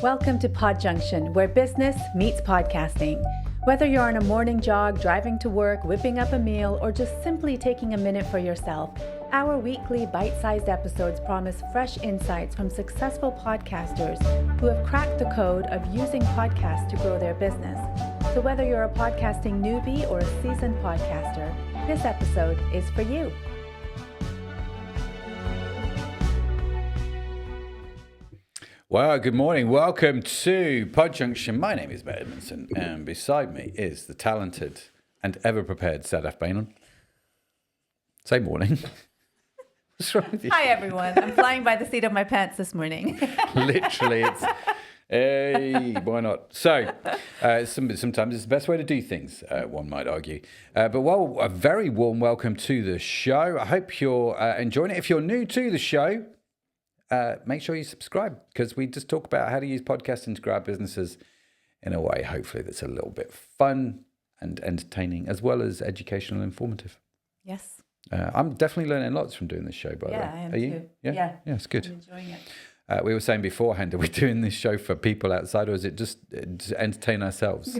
Welcome to Podjunction, where business meets podcasting. Whether you're on a morning jog, driving to work, whipping up a meal, or just simply taking a minute for yourself, our weekly bite-sized episodes promise fresh insights from successful podcasters who have cracked the code of using podcasts to grow their business. So whether you're a podcasting newbie or a seasoned podcaster, this episode is for you. Well, good morning. Welcome to Podjunction. My name is Edmundson, and beside me is the talented and ever-prepared Sadaf Beynon. Say morning. What's wrong with you? Hi, everyone. I'm flying by the seat of my pants this morning. Literally, it's, hey, why not? So, sometimes it's the best way to do things, one might argue. But a very warm welcome to the show. I hope you're enjoying it. If you're new to the show, make sure you subscribe, because we just talk about how to use podcasting to grow our businesses in a way, hopefully, that's a little bit fun and entertaining, as well as educational and informative. Yes. I'm definitely learning lots from doing this show, by the way. Yeah, I am Are you? too. Yeah? Yeah, it's good. I'm enjoying it. We were saying beforehand, are we doing this show for people outside, or is it just to entertain ourselves?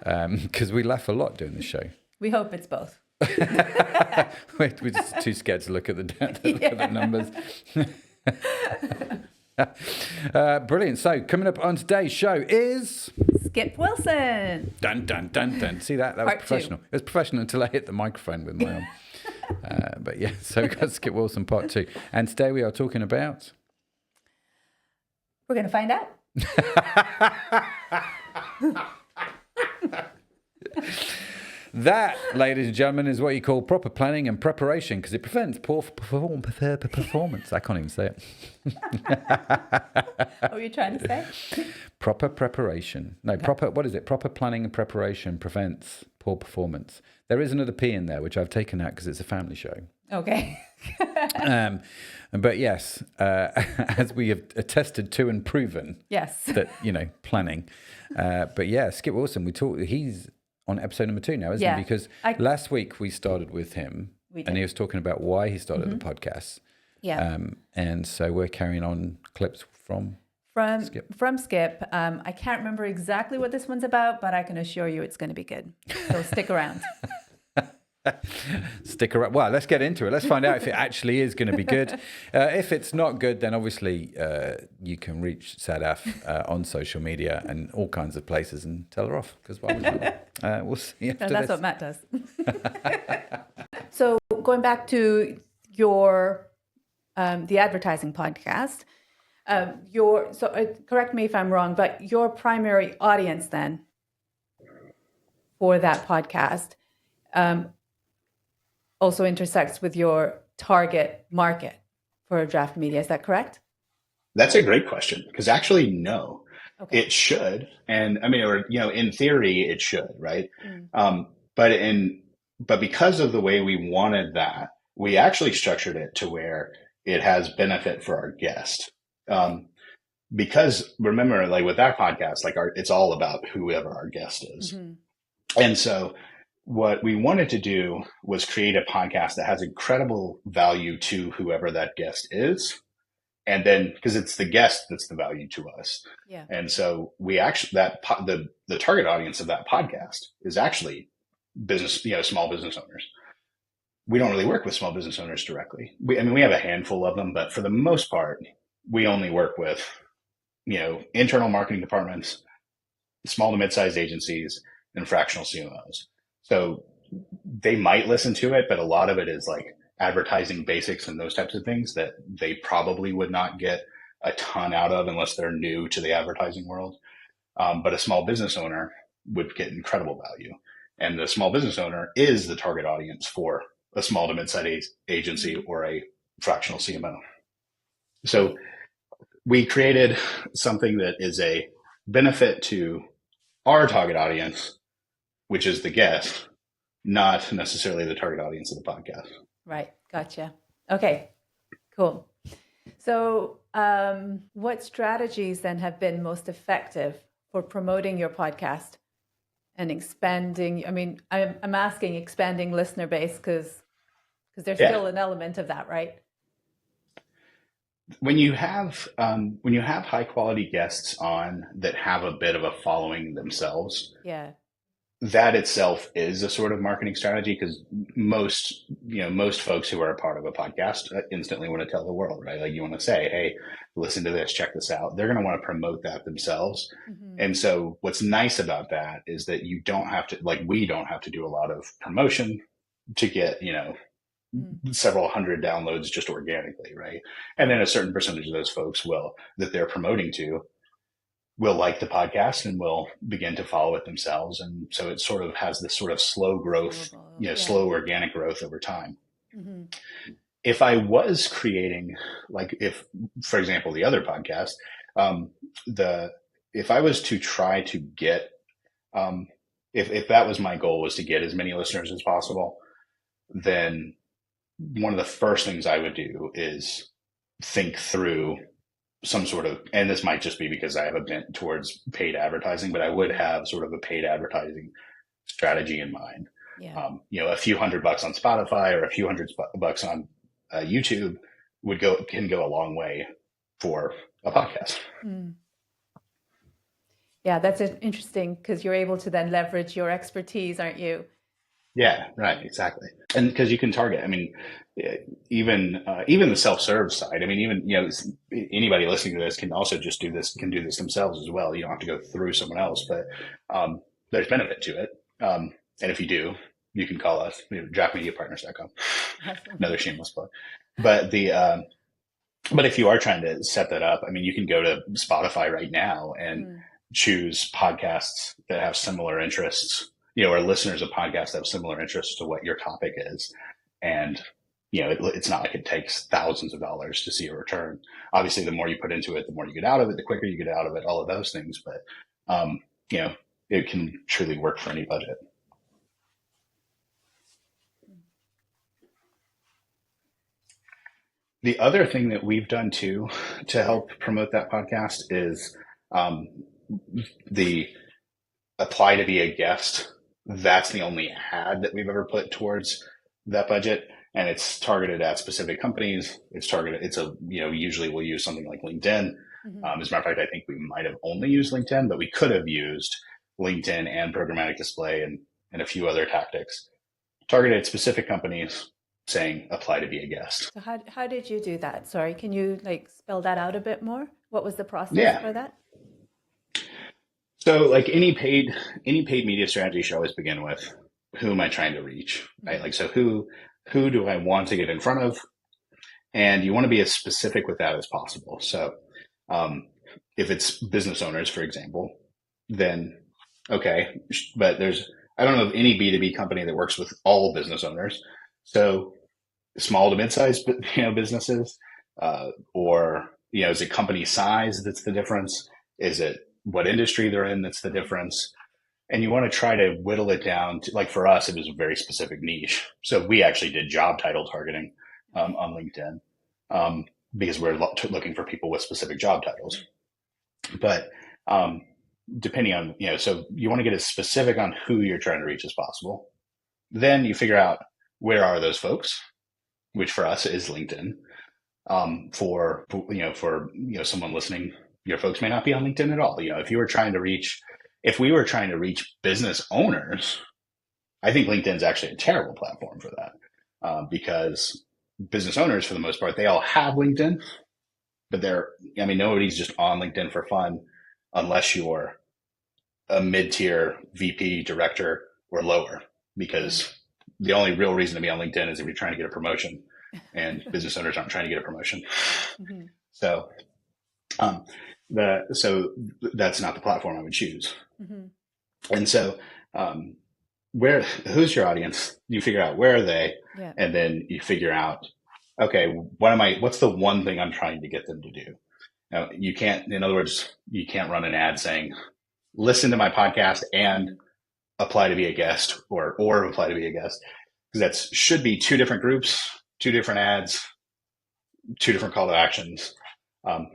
Because we laugh a lot doing this show. We hope it's both. We're just too scared to look at the numbers. Brilliant. So coming up on today's show is Skip Wilson. dun dun dun dun. See that was Part professional. two. It was professional until I hit the microphone with my arm. But yeah, so we've got Skip Wilson part 2, and today we are talking about. We're going to find out. That, ladies and gentlemen, is what you call proper planning and preparation, because it prevents poor performance. I can't even say it. What were you trying to say? Proper preparation. No, proper, what is it? Proper planning and preparation prevents poor performance. There is another P in there, which I've taken out because it's a family show. Okay. But yes, as we have attested to and proven, Yes. that, planning. But yeah, Skip Wilson, he's on episode number 2 now, isn't Yeah. he? Because last week we started with him, and he was talking about why he started the podcast. Yeah. And so we're carrying on clips from Skip. From Skip. I can't remember exactly what this one's about, but I can assure you it's going to be good. So stick around. Stick around. Well, let's get into it. Let's find out if it actually is going to be good. If it's not good, then obviously you can reach Sadaf on social media and all kinds of places and tell her off, because why would you not? We'll see after That's this. what Matt does. So going back to your the advertising podcast, correct me if I'm wrong, but your primary audience then for that podcast also intersects with your target market for draft media. Is that correct? That's a great question, because actually, no, Okay. it should. And I mean, in theory, it should, right? But because of the way we wanted that, we actually structured it to where it has benefit for our guest. Because remember, like with that podcast, it's all about whoever our guest is. Mm-hmm. And so what we wanted to do was create a podcast that has incredible value to whoever that guest is. And then, because it's the guest that's the value to us. Yeah. And so we actually, the target audience of that podcast is actually business, small business owners. We don't really work with small business owners directly. We have a handful of them, but for the most part, we only work with, internal marketing departments, small to mid-sized agencies, and fractional CMOs. So they might listen to it, but a lot of it is like advertising basics and those types of things that they probably would not get a ton out of unless they're new to the advertising world. But a small business owner would get incredible value. And the small business owner is the target audience for a small to mid-sized agency or a fractional CMO. So we created something that is a benefit to our target audience, which is the guest, not necessarily the target audience of the podcast. Right. Gotcha. Okay, cool. So what strategies then have been most effective for promoting your podcast and expanding? I mean, I'm asking expanding listener base because there's still an element of that, right? when you have high quality guests on that have a bit of a following themselves, Yeah. that itself is a sort of marketing strategy, because most folks who are a part of a podcast instantly want to tell the world, right? Like, you want to say, hey, listen to this, check this out. They're going to want to promote that themselves. Mm-hmm. And so what's nice about that is that you don't have to, like, we don't have to do a lot of promotion to get, several hundred downloads just organically, right? And then a certain percentage of those folks that they're promoting to will like the podcast and will begin to follow it themselves. And so it sort of has this sort of slow growth, slow organic growth over time. Mm-hmm. If I was creating, for example, the other podcast, if I was to try to get, if that was my goal, was to get as many listeners as possible, then one of the first things I would do is think through some sort of, and this might just be because I have a bent towards paid advertising, but I would have sort of a paid advertising strategy in mind. Yeah. A few $100 on Spotify or a few $100 on YouTube can go a long way for a podcast. Mm. Yeah, that's interesting, because you're able to then leverage your expertise, aren't you? Yeah, right, exactly. And because you can target, I mean, even the self-serve side. I mean, even anybody listening to this can also just do this themselves as well. You don't have to go through someone else, but there's benefit to it. And if you do, you can call us, draftmediapartners.com. Awesome. Another shameless plug. But but if you are trying to set that up, I mean, you can go to Spotify right now and choose podcasts that have similar interests, or listeners of podcasts that have similar interests to what your topic is. And, it's not like it takes thousands of dollars to see a return. Obviously, the more you put into it, the more you get out of it, the quicker you get out of it, all of those things. But, it can truly work for any budget. The other thing that we've done too to help promote that podcast is the apply to be a guest. That's the only ad that we've ever put towards that budget, and it's targeted at specific companies. Usually we'll use something like LinkedIn. Mm-hmm. As a matter of fact, I think we might have only used LinkedIn, but we could have used LinkedIn and programmatic display and a few other tactics targeted at specific companies, saying apply to be a guest. So how did you do that? Sorry, can you spell that out a bit more? What was the process for that? So like any paid media strategy should always begin with, who am I trying to reach, right? Like, so who do I want to get in front of? And you want to be as specific with that as possible. So if it's business owners, for example, then okay, but I don't know of any B2B company that works with all business owners. So small to mid-sized, businesses, or, is it company size that's the difference? Is it what industry they're in that's the difference? And you want to try to whittle it down to, like, for us, it was a very specific niche. So we actually did job title targeting on LinkedIn because we're looking for people with specific job titles. But depending on, so you want to get as specific on who you're trying to reach as possible. Then you figure out, where are those folks, which for us is LinkedIn. For someone listening, your folks may not be on LinkedIn at all. If we were trying to reach business owners, I think LinkedIn's actually a terrible platform for that, because business owners, for the most part, they all have LinkedIn, but nobody's just on LinkedIn for fun unless you're a mid-tier VP, director, or lower, because the only real reason to be on LinkedIn is if you're trying to get a promotion, and business owners aren't trying to get a promotion. Mm-hmm. So that's not the platform I would choose. Mm-hmm. And so who's your audience? You figure out, where are they? Yeah. And then you figure out, okay, what's the one thing I'm trying to get them to do? Now, in other words, you can't run an ad saying, listen to my podcast and apply to be a guest, or apply to be a guest, because that should be two different groups, two different ads, two different call to actions. An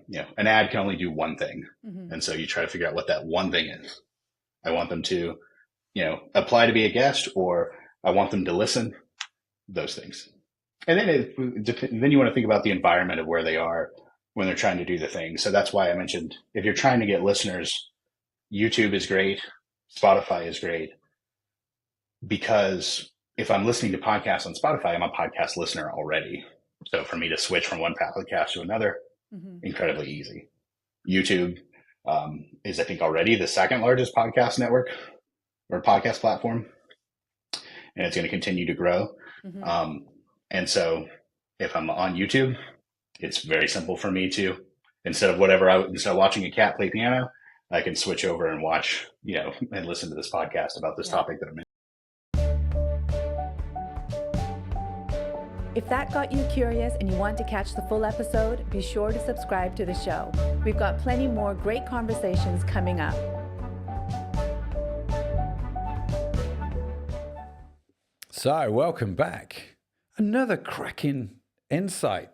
ad can only do one thing. Mm-hmm. And so you try to figure out what that one thing is. I want them to, apply to be a guest, or I want them to listen, those things. And then you want to think about the environment of where they are. when they're trying to do the thing. So that's why I mentioned, if you're trying to get listeners, YouTube is great. Spotify is great, because if I'm listening to podcasts on Spotify, I'm a podcast listener already. So for me to switch from one podcast to another, incredibly easy. YouTube is, I think, already the second largest podcast network or podcast platform, and it's going to continue to grow. And so if I'm on YouTube, it's very simple for me to, instead of watching a cat play piano, I can switch over and watch, and listen to this podcast about this topic that I'm in. If that got you curious and you want to catch the full episode, be sure to subscribe to the show. We've got plenty more great conversations coming up. So, welcome back. Another cracking insight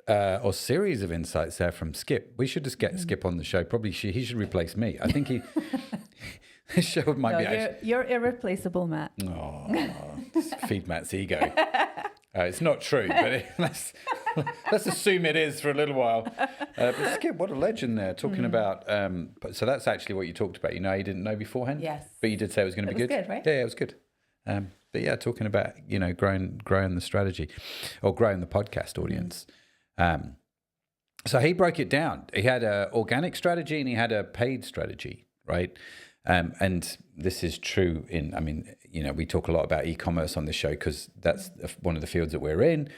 or series of insights there from Skip. We should just get Skip on the show. Probably he should replace me. I think this show might be actually... You're irreplaceable, Matt. Oh, just feed Matt's ego. It's not true, but let's assume it is for a little while. But Skip, what a legend there, talking about... so that's actually what you talked about. You didn't know beforehand? Yes. But you did say it was going to be good. It was good, right? Yeah, it was good. But yeah, talking about, growing the strategy or growing the podcast audience. So he broke it down. He had an organic strategy and he had a paid strategy, right? And this is true we talk a lot about e-commerce on this show because that's one of the fields that we're in.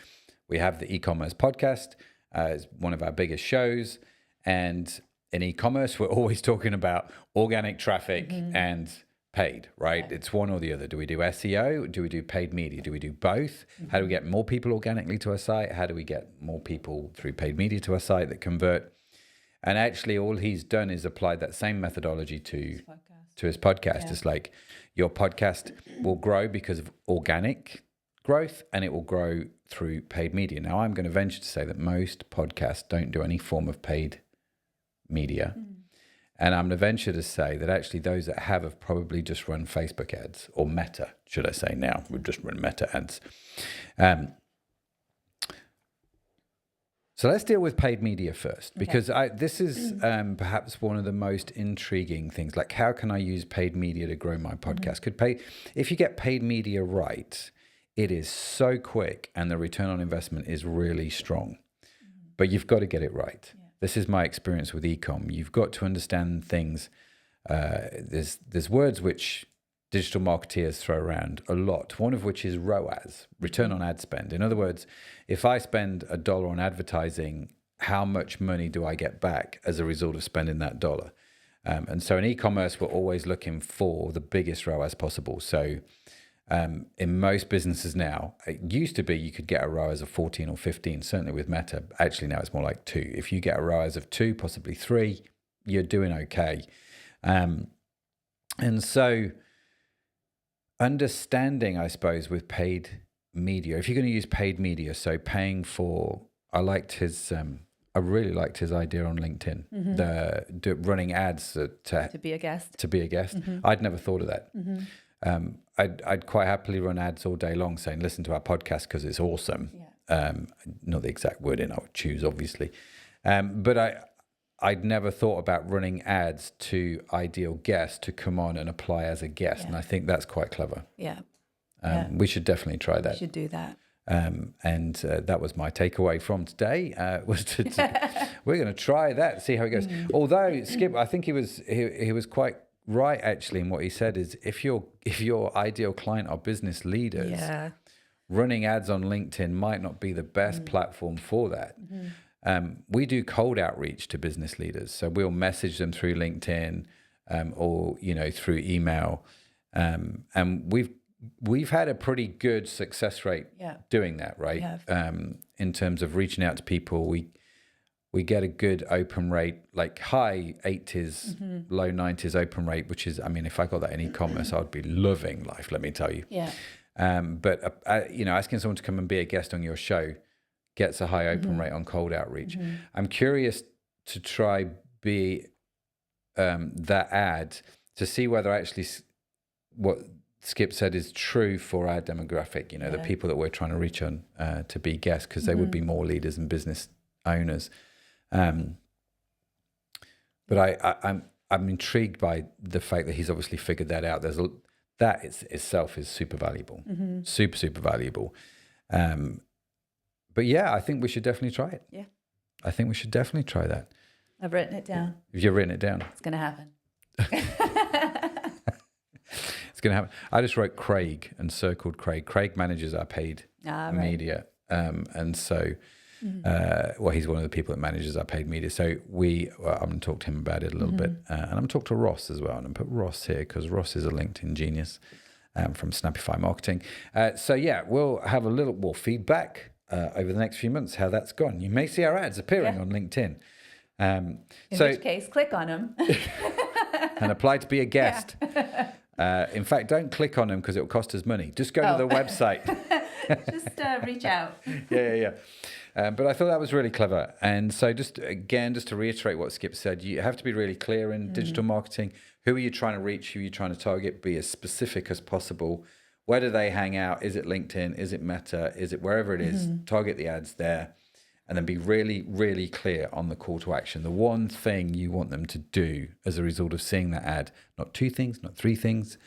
We have the e-commerce podcast as one of our biggest shows. And in e-commerce, we're always talking about organic traffic and paid, right? Yeah. It's one or the other. Do we do SEO? Do we do paid media? Do we do both? How do we get more people organically to our site? How do we get more people through paid media to our site that convert? And actually all he's done is applied that same methodology to his podcast. Yeah. It's like your podcast will grow because of organic growth and it will grow through paid media. Now I'm going to venture to say that most podcasts don't do any form of paid media. And I'm going to venture to say that actually those that have probably just run Facebook ads, or Meta, should I say now. We've just run Meta ads. So let's deal with paid media first, because this is perhaps one of the most intriguing things. Like, how can I use paid media to grow my podcast? If you get paid media right, it is so quick and the return on investment is really strong. But you've got to get it right. This is my experience with e-com. You've got to understand things. There's words which digital marketeers throw around a lot, one of which is ROAS, return on ad spend. In other words, if I spend $1 on advertising, how much money do I get back as a result of spending that dollar? And so in e-commerce, we're always looking for the biggest ROAS possible. So in most businesses now, it used to be you could get a ROAS of 14 or 15, certainly with Meta. Actually, now it's more like 2. If you get a ROAS of 2, possibly 3, you're doing okay. And so understanding, I suppose, with paid media, if you're going to use paid media, so paying for, I really liked his idea on LinkedIn, running ads to be a guest. I'd never thought of that. I'd quite happily run ads all day long saying, listen to our podcast because it's awesome. Not the exact wording I would choose, obviously. But I'd never thought about running ads to ideal guests to come on and apply as a guest. And I think that's quite clever. We should definitely try that. We should do that. And that was my takeaway from today, was we're going to try that, see how it goes. Although Skip, I think he was quite right actually in what he said is if your ideal client are business leaders, running ads on LinkedIn might not be the best platform for that. We do cold outreach to business leaders, so we'll message them through LinkedIn or through email, and we've had a pretty good success rate doing that, right? In terms of reaching out to people, we get a good open rate, like high 80s, low 90s open rate, which is, if I got that in e-commerce, I'd be loving life, let me tell you. But asking someone to come and be a guest on your show gets a high open rate on cold outreach. I'm curious to try that ad to see whether actually what Skip said is true for our demographic, the people that we're trying to reach on to be guests, because they would be more leaders and business owners. But I'm intrigued by the fact that he's obviously figured that out. That itself is super valuable, super valuable. But yeah, I think we should definitely try it. Yeah, I think we should definitely try that. I've written it down. You've written it down. It's going to happen. It's going to happen. I just wrote Craig and circled Craig. Craig manages our paid media. And so, he's one of the people that manages our paid media. So I'm going to talk to him about it a little bit. And I'm going to talk to Ross as well. And I'm going to put Ross here because Ross is a LinkedIn genius from Snappify Marketing. So yeah, we'll have a little more feedback over the next few months, how that's gone. You may see our ads appearing on LinkedIn. In which case, click on them. And apply to be a guest. In fact, don't click on them because it will cost us money. Just go to the website. Just reach out. Yeah. But I thought that was really clever. And so just to reiterate what Skip said, you have to be really clear in digital marketing. Who are you trying to reach? Who are you trying to target? Be as specific as possible. Where do they hang out? Is it LinkedIn? Is it Meta? Is it wherever it is? Target the ads there. And then be really, really clear on the call to action. The one thing you want them to do as a result of seeing that ad. Not two things, not three things,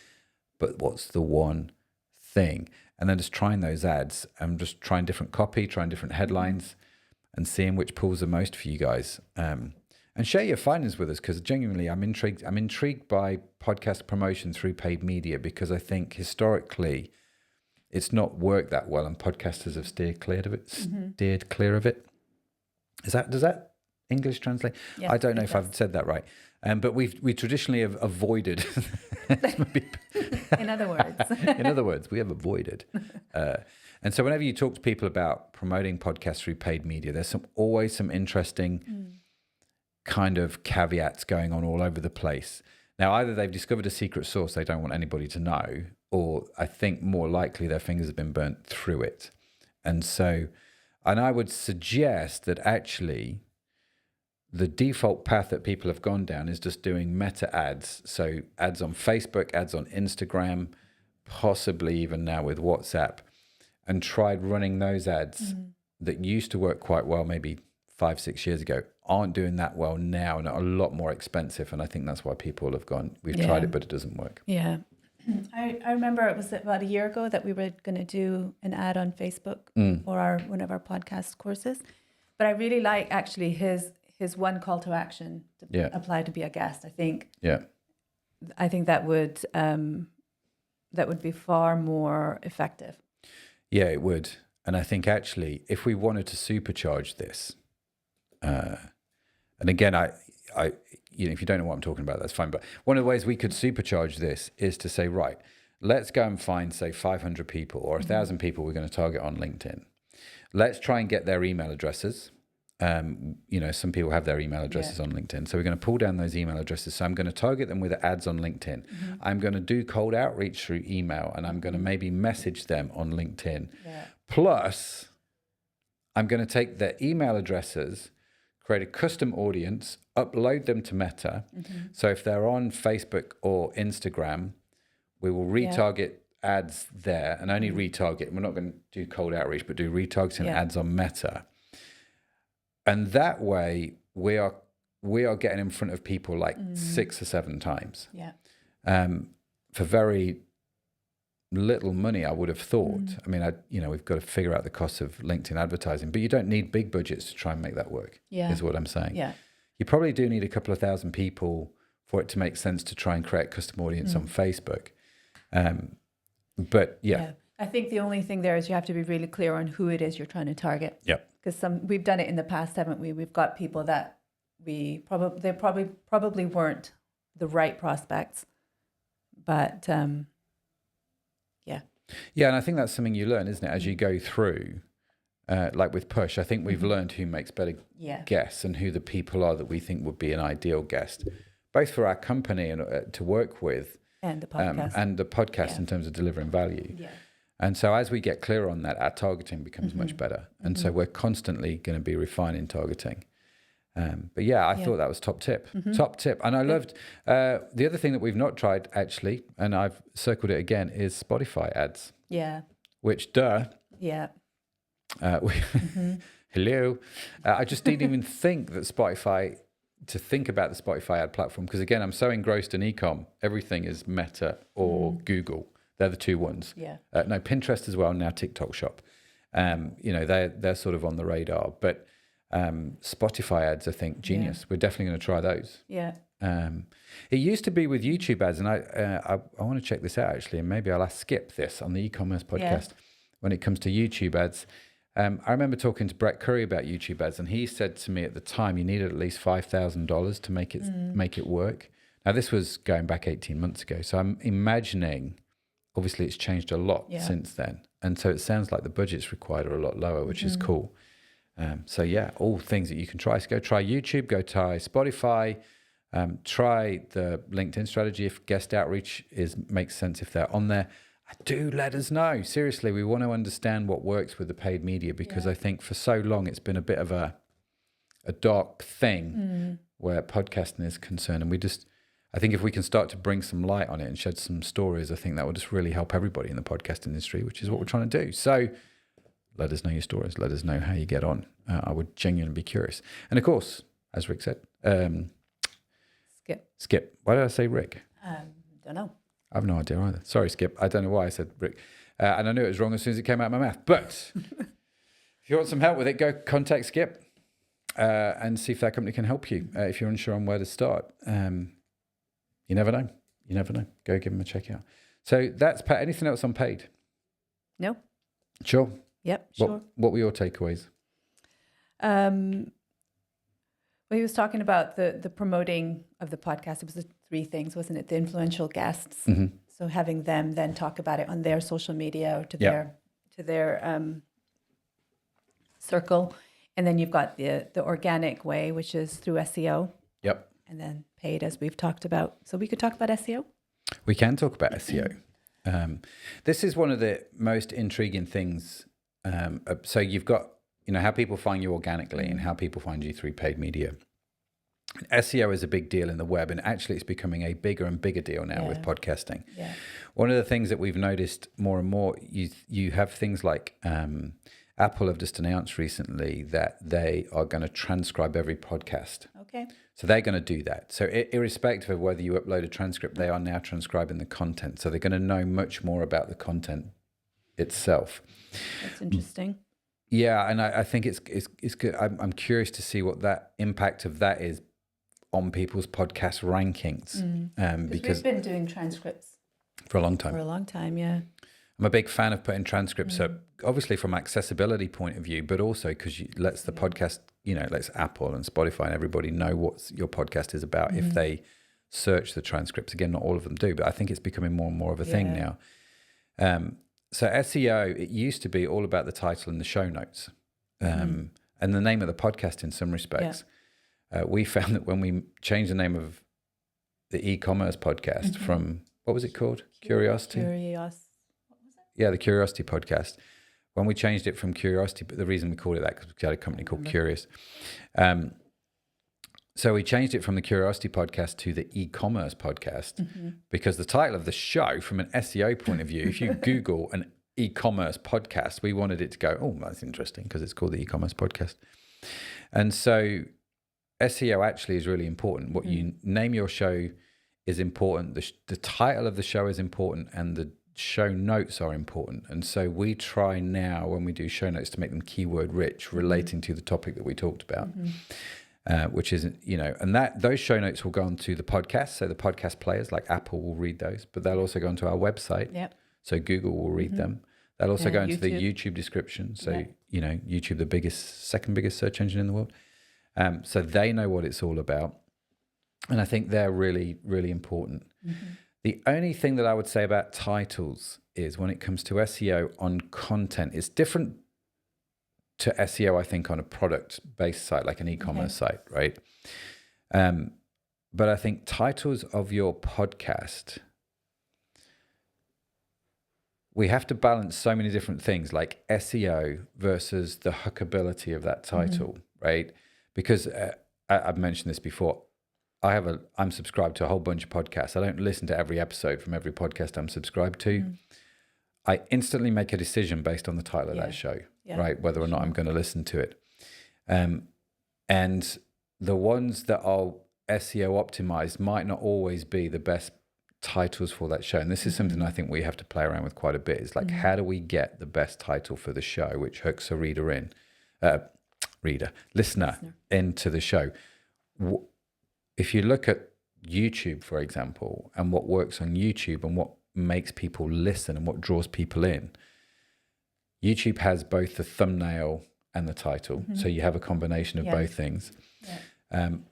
but what's the one thing? And then just trying those ads and just trying different copy, trying different headlines and seeing which pulls the most for you guys. And share your findings with us because genuinely I'm intrigued. I'm intrigued by podcast promotion through paid media because I think historically it's not worked that well and podcasters have steered clear of it. Does that English translate? Yes, I don't know if I've said that right. But we traditionally have avoided. In other words. We have avoided. And so whenever you talk to people about promoting podcasts through paid media, there's always some interesting kind of caveats going on all over the place. Now, either they've discovered a secret sauce they don't want anybody to know, or I think more likely their fingers have been burnt through it. And I would suggest that actually the default path that people have gone down is just doing meta ads. So ads on Facebook, ads on Instagram, possibly even now with WhatsApp, and tried running those ads that used to work quite well maybe 5-6 years ago, aren't doing that well now and are a lot more expensive. And I think that's why people have gone, we've tried it, but it doesn't work. Yeah. I remember it was about a year ago that we were going to do an ad on Facebook for one of our podcast courses. But I really like actually his one call to action to apply to be a guest. I think that would be far more effective. Yeah, it would. And I think actually if we wanted to supercharge this, and again, I if you don't know what I'm talking about, that's fine. But one of the ways we could supercharge this is to say, right, let's go and find, say, 500 people or 1,000 people we're going to target on LinkedIn. Let's try and get their email addresses. Some people have their email addresses on LinkedIn. So we're going to pull down those email addresses. So I'm going to target them with ads on LinkedIn. I'm going to do cold outreach through email, and I'm going to maybe message them on LinkedIn. Yeah. Plus, I'm going to take their email addresses, create a custom audience, upload them to Meta. So if they're on Facebook or Instagram, we will retarget ads there and only retarget. We're not going to do cold outreach, but do retargeting ads on Meta. And that way we are getting in front of people like 6 or 7 times. For very little money, I would have thought. I mean, we've got to figure out the cost of LinkedIn advertising, but you don't need big budgets to try and make that work, is what I'm saying. Yeah. You probably do need a couple of thousand people for it to make sense to try and create a custom audience on Facebook. But I think the only thing there is you have to be really clear on who it is you're trying to target. Yep. Because we've done it in the past, haven't we? We've got people that they probably weren't the right prospects, but Yeah, and I think that's something you learn, isn't it? As you go through, like with Push, I think we've learned who makes better guests and who the people are that we think would be an ideal guest, both for our company and to work with, and the podcast, in terms of delivering value. Yeah. And so as we get clearer on that, our targeting becomes much better. And so we're constantly going to be refining targeting. But I thought that was top tip. Top tip. And I loved the other thing that we've not tried actually, and I've circled it again, is Spotify ads. Yeah. Which, Hello. I just didn't even think about the Spotify ad platform, because again, I'm so engrossed in e-com. Everything is Meta or Google. They're the two ones. Yeah. No, Pinterest as well, now TikTok Shop. They're sort of on the radar. But Spotify ads, I think, genius. Yeah. We're definitely going to try those. Yeah. It used to be with YouTube ads, and I want to check this out actually, and maybe I'll ask Skip this on the e-commerce podcast when it comes to YouTube ads. I remember talking to Brett Curry about YouTube ads, and he said to me at the time you needed at least $5,000 to make it work. Now this was going back 18 months ago, so I'm imagining obviously it's changed a lot since then, and so it sounds like the budgets required are a lot lower, which is cool. All things that you can try. So go try YouTube, go try Spotify. Try the LinkedIn strategy if guest outreach makes sense if they're on there. Do let us know. Seriously, we want to understand what works with the paid media, because I think for so long it's been a bit of a dark thing where podcasting is concerned. And I think if we can start to bring some light on it and shed some stories, I think that will just really help everybody in the podcast industry, which is what we're trying to do. So let us know your stories. Let us know how you get on. I would genuinely be curious. And of course, as Rick said, Skip. Why did I say Rick? Don't know. I have no idea either. Sorry, Skip. I don't know why I said Rick. And I knew it was wrong as soon as it came out of my mouth. But if you want some help with it, go contact Skip and see if that company can help you. If you're unsure on where to start, you never know. You never know. Go give them a check out. So that's anything else on paid? No. Sure. Yep. Sure. What were your takeaways? Well, he was talking about the promoting of the podcast. It was the three things, wasn't it? The influential guests. Mm-hmm. So having them then talk about it on their social media or to their circle. And then you've got the organic way, which is through SEO. Yep. And then paid, as we've talked about. So we could talk about SEO. We can talk about SEO. This is one of the most intriguing things. So you've got, how people find you organically and how people find you through paid media. SEO is a big deal in the web, and actually it's becoming a bigger and bigger deal now with podcasting. Yeah. One of the things that we've noticed more and more, you have things like Apple have just announced recently that they are going to transcribe every podcast. Okay. So they're going to do that. So irrespective of whether you upload a transcript, they are now transcribing the content. So they're going to know much more about the content itself. That's interesting. Yeah, and I think it's good. I'm curious to see what that impact of that is on people's podcast rankings. Because we've been doing transcripts for a long time. For a long time, yeah. I'm a big fan of putting transcripts up, obviously from accessibility point of view, but also because it lets the podcast, lets Apple and Spotify and everybody know what your podcast is about if they search the transcripts. Again, not all of them do, but I think it's becoming more and more of a thing now. So SEO, it used to be all about the title and the show notes and the name of the podcast in some respects. We found that when we changed the name of the e-commerce podcast from, what was it called? Curiosity? What was it? Yeah, the Curiosity podcast. When we changed it from Curiosity, but the reason we called it that, because we had a company called Curious. So we changed it from the Curiosity podcast to the e-commerce podcast because the title of the show, from an SEO point of view, if you Google an e-commerce podcast, we wanted it to go, oh, that's interesting because it's called the e-commerce podcast. And so SEO actually is really important. What you name your show is important. The title of the show is important, and the show notes are important. And so we try now when we do show notes to make them keyword rich, relating to the topic that we talked about. Which is, and those show notes will go onto the podcast. So the podcast players like Apple will read those, but they'll also go onto our website. Yep. So Google will read them. They'll also go into the YouTube description. So, YouTube, the second biggest search engine in the world. So they know what it's all about. And I think they're really, really important. The only thing that I would say about titles is when it comes to SEO on content, it's different to SEO, I think, on a product-based site, like an e-commerce site, right? But I think titles of your podcast, we have to balance so many different things, like SEO versus the hookability of that title, right? Because I've mentioned this before. I'm subscribed to a whole bunch of podcasts. I don't listen to every episode from every podcast I'm subscribed to. I instantly make a decision based on the title of that show, right? Whether or not I'm going to listen to it. And the ones that are SEO optimized might not always be the best titles for that show. And this is something I think we have to play around with quite a bit. It's like, how do we get the best title for the show, which hooks a listener into the show? If you look at YouTube, for example, and what works on YouTube and what makes people listen and what draws people in, YouTube has both the thumbnail and the title. So you have a combination of both things.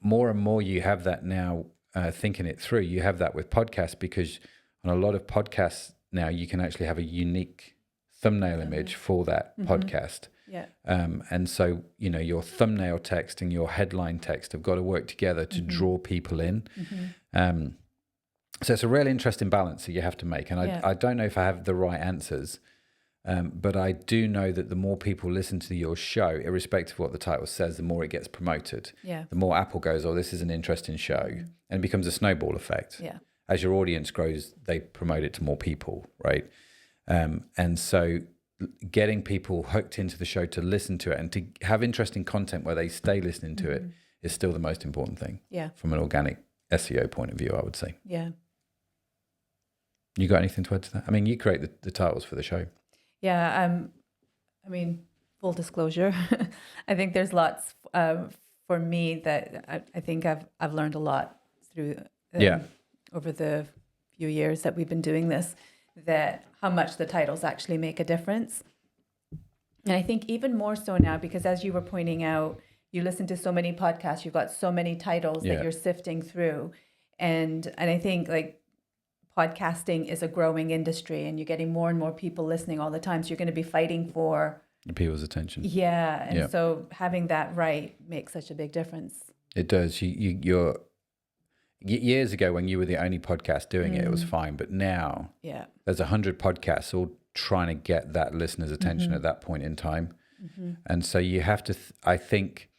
More and more you have that now, thinking it through, you have that with podcasts, because on a lot of podcasts now you can actually have a unique thumbnail image for that podcast. And so, your thumbnail text and your headline text have got to work together to draw people in. So it's a really interesting balance that you have to make. And I don't know if I have the right answers, but I do know that the more people listen to your show, irrespective of what the title says, the more it gets promoted. The more Apple goes, oh, this is an interesting show. And it becomes a snowball effect. As your audience grows, they promote it to more people, right? And so getting people hooked into the show to listen to it and to have interesting content where they stay listening to it is still the most important thing. From an organic SEO point of view, I would say. You got anything to add to that? I mean, you create the titles for the show. I mean, full disclosure, I think there's lots for me that I think I've learned a lot through over the few years that we've been doing this, that how much the titles actually make a difference. And I think even more so now, because as you were pointing out, you listen to so many podcasts, you've got so many titles that you're sifting through. And I think like podcasting is a growing industry and you're getting more and more people listening all the time. So you're going to be fighting for the people's attention. So having that right makes such a big difference. It does. You're years ago when you were the only podcast doing it, it was fine. But now there's 100 podcasts all trying to get that listener's attention at that point in time. And so you have to, I think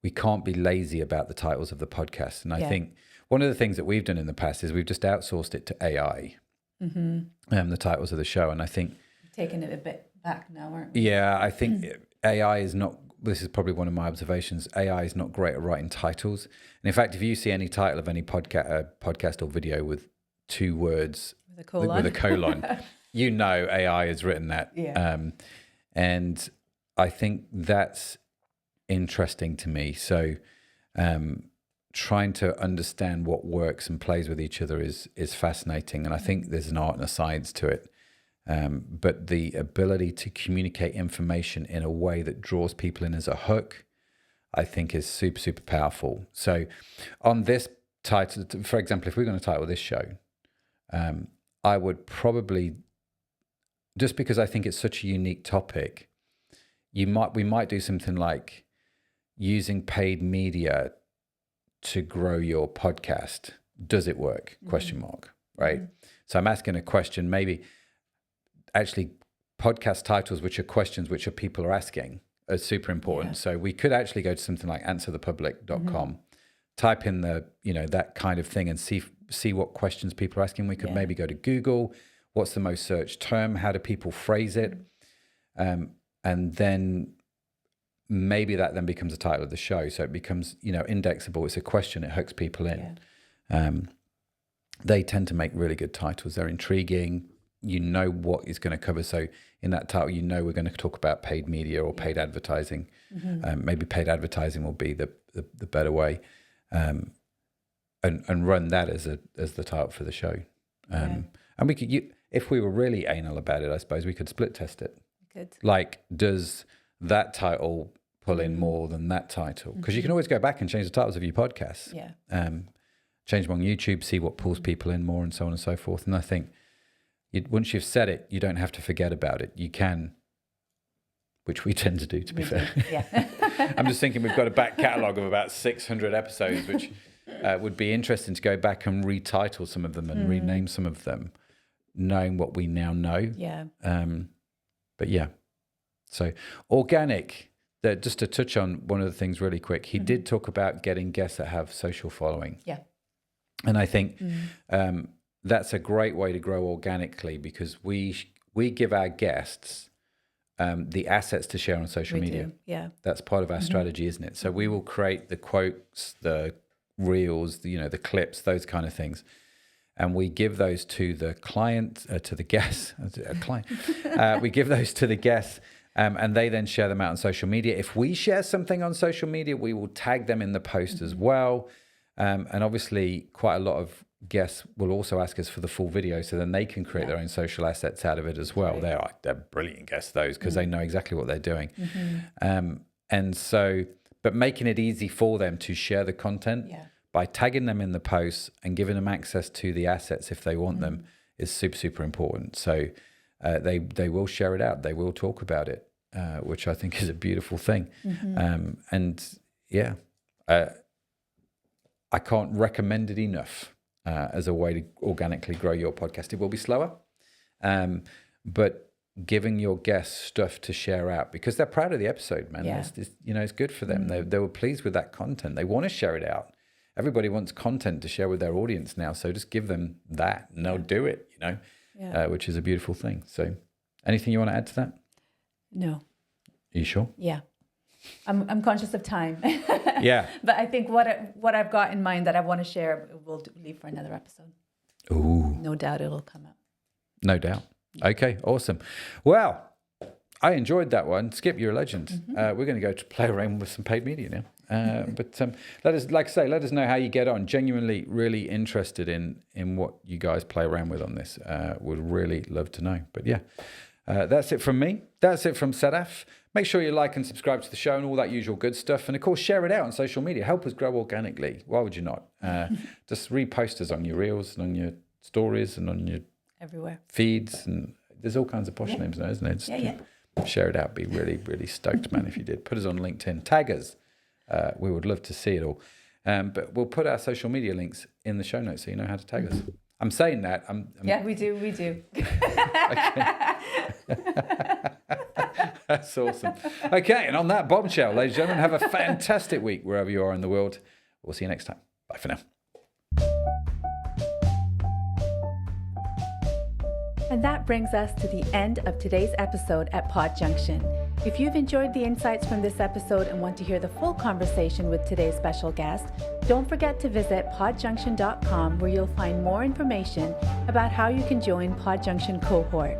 we can't be lazy about the titles of the podcast. And I think one of the things that we've done in the past is we've just outsourced it to AI, the titles of the show. And I think taking it a bit back now, aren't we? Yeah, I think AI is not, this is probably one of my observations, AI is not great at writing titles. And in fact, if you see any title of any podcast or video with 2 words with a colon, you know AI has written that. And I think that's interesting to me. So trying to understand what works and plays with each other is fascinating. And I think there's an art and a science to it. But the ability to communicate information in a way that draws people in as a hook, I think is super, super powerful. So on this title, for example, if we're going to title this show, I would probably, just because I think it's such a unique topic, we might do something like using paid media to grow your podcast. Does it work? Question mark, right? So I'm asking a question, maybe actually podcast titles, which are questions which people are asking, are super important. So we could actually go to something like answerthepublic.com, type in that kind of thing and see what questions people are asking. We could maybe go to Google. What's the most searched term? How do people phrase it? And then maybe that then becomes a title of the show. So it becomes, indexable. It's a question. It hooks people in. They tend to make really good titles. They're intriguing. You know what is going to cover. So in that title, we're going to talk about paid media or paid advertising. Maybe paid advertising will be the better way, and run that as the title for the show. And we could, if we were really anal about it, I suppose we could split test it. Like, does that title pull in more than that title? Because you can always go back and change the titles of your podcasts. Change them on YouTube, see what pulls people in more, and so on and so forth. And I think once you've said it, you don't have to forget about it. You can, which we tend to do, to be fair. I'm just thinking we've got a back catalogue of about 600 episodes, which would be interesting to go back and retitle some of them and rename some of them, knowing what we now know. But so organic, just to touch on one of the things really quick, he did talk about getting guests that have social following. And I think that's a great way to grow organically, because we give our guests the assets to share on social media. Yeah. That's part of our strategy, isn't it? So we will create the quotes, the reels, the clips, those kind of things. And we give those to the client, to the guests, we give those to the guests, and they then share them out on social media. If we share something on social media, we will tag them in the post as well. And obviously, quite a lot of guests will also ask us for the full video, so then they can create their own social assets out of it as well. Right. They're brilliant guests, those, because they know exactly what they're doing. And so, but making it easy for them to share the content. By tagging them in the posts and giving them access to the assets if they want them is super, super important. So they will share it out. They will talk about it, which I think is a beautiful thing. I can't recommend it enough as a way to organically grow your podcast. It will be slower, but giving your guests stuff to share out because they're proud of the episode, man. It's good for them. They were pleased with that content. They want to share it out. Everybody wants content to share with their audience now, so just give them that and they'll do it, which is a beautiful thing. So anything you want to add to that? No. Are you sure? Yeah. I'm conscious of time. Yeah. But I think what I've got in mind that I want to share, we'll leave for another episode. Ooh. No doubt it'll come up. No doubt. Okay, awesome. Well, I enjoyed that one. Skip, you're a legend. We're going to go to play around with some paid media now. But let us know how you get on. Genuinely, really interested in what you guys play around with on this. Would really love to know. But yeah, that's it from me. That's it from Sadaf. Make sure you like and subscribe to the show and all that usual good stuff. And of course, share it out on social media. Help us grow organically. Why would you not? Just repost us on your reels and on your stories and on your everywhere feeds. And there's all kinds of posh names now, isn't it? Just share it out. Be really, really stoked, man, if you did. Put us on LinkedIn. Tag us. We would love to see it all. But we'll put our social media links in the show notes so you know how to tag us. I'm saying that. Yeah, we do. That's awesome. Okay, and on that bombshell, ladies and gentlemen, have a fantastic week wherever you are in the world. We'll see you next time. Bye for now. And that brings us to the end of today's episode at Podjunction. If you've enjoyed the insights from this episode and want to hear the full conversation with today's special guest, don't forget to visit podjunction.com where you'll find more information about how you can join Podjunction cohort.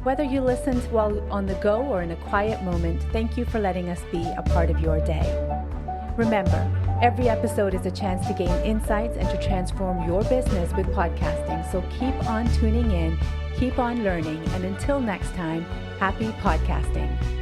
Whether you listened while on the go or in a quiet moment, thank you for letting us be a part of your day. Remember, every episode is a chance to gain insights and to transform your business with podcasting. So keep on tuning in, keep on learning, and until next time, happy podcasting.